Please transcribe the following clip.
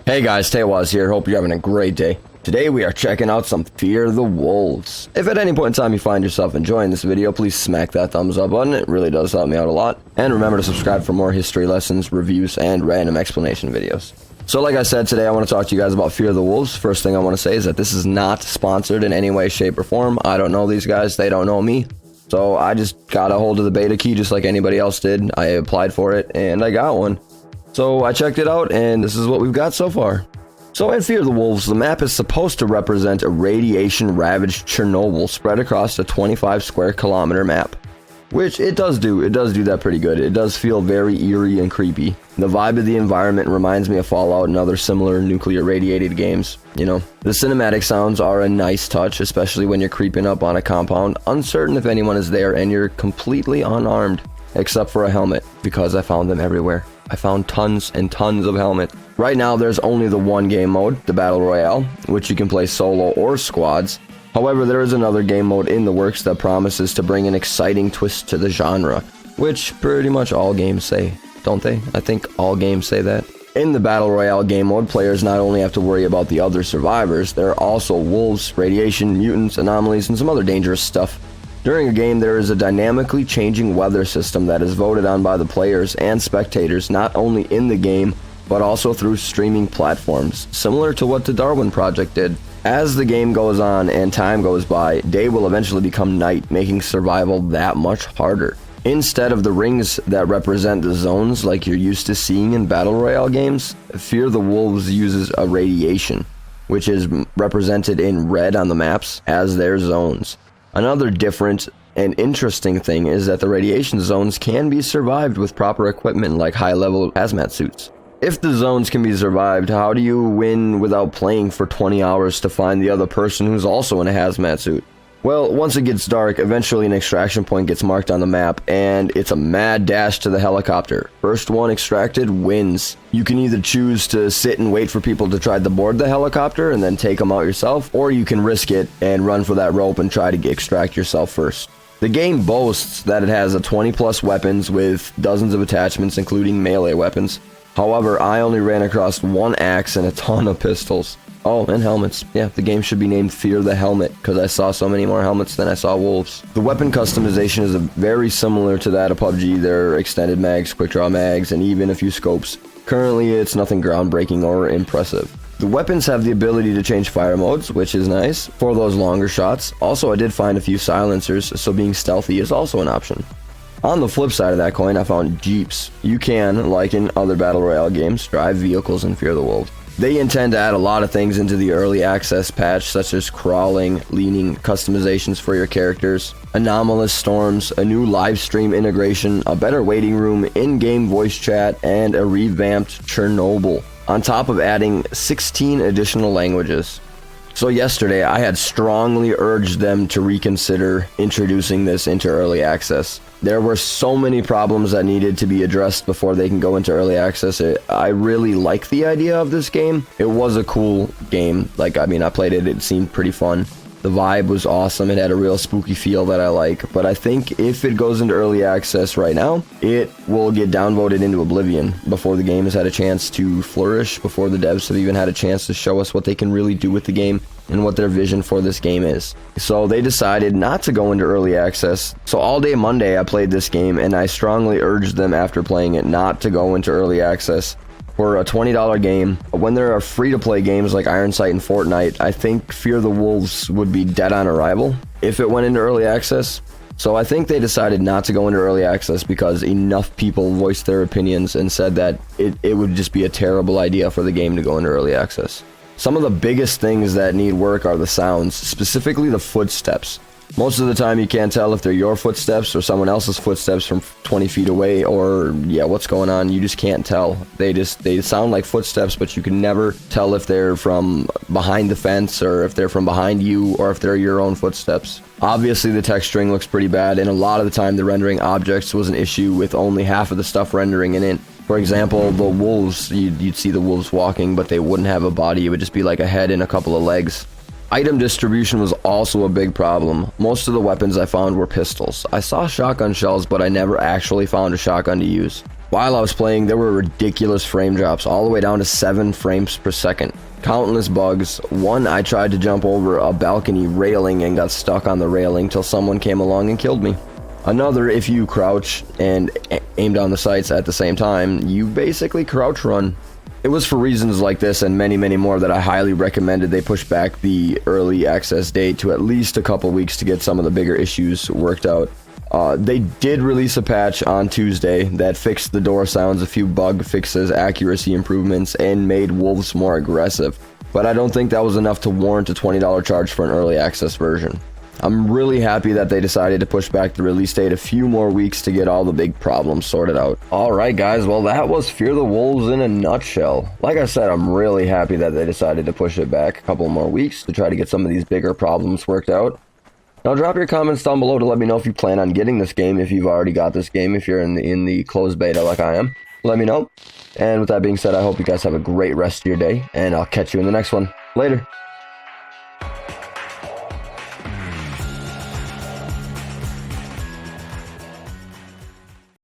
Hey guys, Teiwaz here. Hope you're having a great day. Today we are checking out some Fear the Wolves. If at any point in time you find yourself enjoying this video, please smack that thumbs up button. It really does help me out a lot. And remember to subscribe for more history lessons, reviews, and random explanation videos. So like I said, today I want to talk to you guys about Fear the Wolves. First thing I want to say is that this is not sponsored in any way, shape, or form. I don't know these guys. They don't know me. So I just got a hold of the beta key just like anybody else did. I applied for it and I got one. So I checked it out, and this is what we've got so far. So in Fear the Wolves, the map is supposed to represent a radiation-ravaged Chernobyl spread across a 25 square kilometer map. Which it does do. It does do that pretty good. It does feel very eerie and creepy. The vibe of the environment reminds me of Fallout and other similar nuclear radiated games, you know. The cinematic sounds are a nice touch, especially when you're creeping up on a compound, uncertain if anyone is there, and you're completely unarmed, except for a helmet, because I found them everywhere. I found tons and tons of helmets. Right now, there's only the one game mode, the Battle Royale, which you can play solo or squads. However, there is another game mode in the works that promises to bring an exciting twist to the genre, which pretty much all games say, don't they? I think all games say that. In the Battle Royale game mode, players not only have to worry about the other survivors, there are also wolves, radiation, mutants, anomalies, and some other dangerous stuff. During a game, there is a dynamically changing weather system that is voted on by the players and spectators not only in the game, but also through streaming platforms, similar to what the Darwin Project did. As the game goes on and time goes by, day will eventually become night, making survival that much harder. Instead of the rings that represent the zones like you're used to seeing in Battle Royale games, Fear the Wolves uses a radiation, which is represented in red on the maps as their zones. Another different and interesting thing is that the radiation zones can be survived with proper equipment like high-level hazmat suits. If the zones can be survived, how do you win without playing for 20 hours to find the other person who's also in a hazmat suit? Well, once it gets dark, eventually an extraction point gets marked on the map, and it's a mad dash to the helicopter. First one extracted wins. You can either choose to sit and wait for people to try to board the helicopter and then take them out yourself, or you can risk it and run for that rope and try to extract yourself first. The game boasts that it has a 20 plus weapons with dozens of attachments, including melee weapons. However, I only ran across one axe and a ton of pistols. Oh, and helmets. Yeah, the game should be named Fear the Helmet, because I saw so many more helmets than I saw wolves. The weapon customization is very similar to that of PUBG. There are extended mags, quick draw mags, and even a few scopes. Currently, it's nothing groundbreaking or impressive. The weapons have the ability to change fire modes, which is nice, for those longer shots. Also, I did find a few silencers, so being stealthy is also an option. On the flip side of that coin, I found jeeps. You can, like in other Battle Royale games, drive vehicles in Fear the Wolves. They intend to add a lot of things into the early access patch, such as crawling, leaning, customizations for your characters, anomalous storms, a new live stream integration, a better waiting room, in-game voice chat, and a revamped Chernobyl, on top of adding 16 additional languages. So yesterday, I had strongly urged them to reconsider introducing this into early access. There were so many problems that needed to be addressed before they can go into early access. I really like the idea of this game. It was a cool game. I played it. It seemed pretty fun. The vibe was awesome. It had a real spooky feel that I like. But I think if it goes into early access right now, it will get downvoted into oblivion before the game has had a chance to flourish, before the devs have even had a chance to show us what they can really do with the game and what their vision for this game is. So they decided not to go into early access. So all day Monday I played this game, and I strongly urged them after playing it not to go into early access. For a $20 game, when there are free-to-play games like Iron Sight and Fortnite, I think Fear the Wolves would be dead on arrival if it went into early access. So I think they decided not to go into early access because enough people voiced their opinions and said that it would just be a terrible idea for the game to go into early access. Some of the biggest things that need work are the sounds, specifically the footsteps. Most of the time you can't tell if they're your footsteps or someone else's footsteps from 20 feet away, or what's going on. You just can't tell. They sound like footsteps, but you can never tell if they're from behind the fence or if they're from behind you or if they're your own footsteps. Obviously the texturing looks pretty bad, and a lot of the time the rendering objects was an issue with only half of the stuff rendering in it. For example, the wolves, you'd see the wolves walking, but they wouldn't have a body. It would just be like a head and a couple of legs. Item distribution was also a big problem. Most of the weapons I found were pistols. I saw shotgun shells, but I never actually found a shotgun to use. While I was playing, there were ridiculous frame drops, all the way down to 7 frames per second. Countless bugs. One, I tried to jump over a balcony railing and got stuck on the railing till someone came along and killed me. Another, if you crouch and aim down the sights at the same time, you basically crouch run. It was for reasons like this and many, many more that I highly recommended they push back the early access date to at least a couple weeks to get some of the bigger issues worked out. They did release a patch on Tuesday that fixed the door sounds, a few bug fixes, accuracy improvements, and made wolves more aggressive. But I don't think that was enough to warrant a $20 charge for an early access version. I'm really happy that they decided to push back the release date a few more weeks to get all the big problems sorted out. Alright guys, well that was Fear the Wolves in a nutshell. Like I said, I'm really happy that they decided to push it back a couple more weeks to try to get some of these bigger problems worked out. Now drop your comments down below to let me know if you plan on getting this game, if you've already got this game, if you're in the closed beta like I am. Let me know. And with that being said, I hope you guys have a great rest of your day, and I'll catch you in the next one. Later.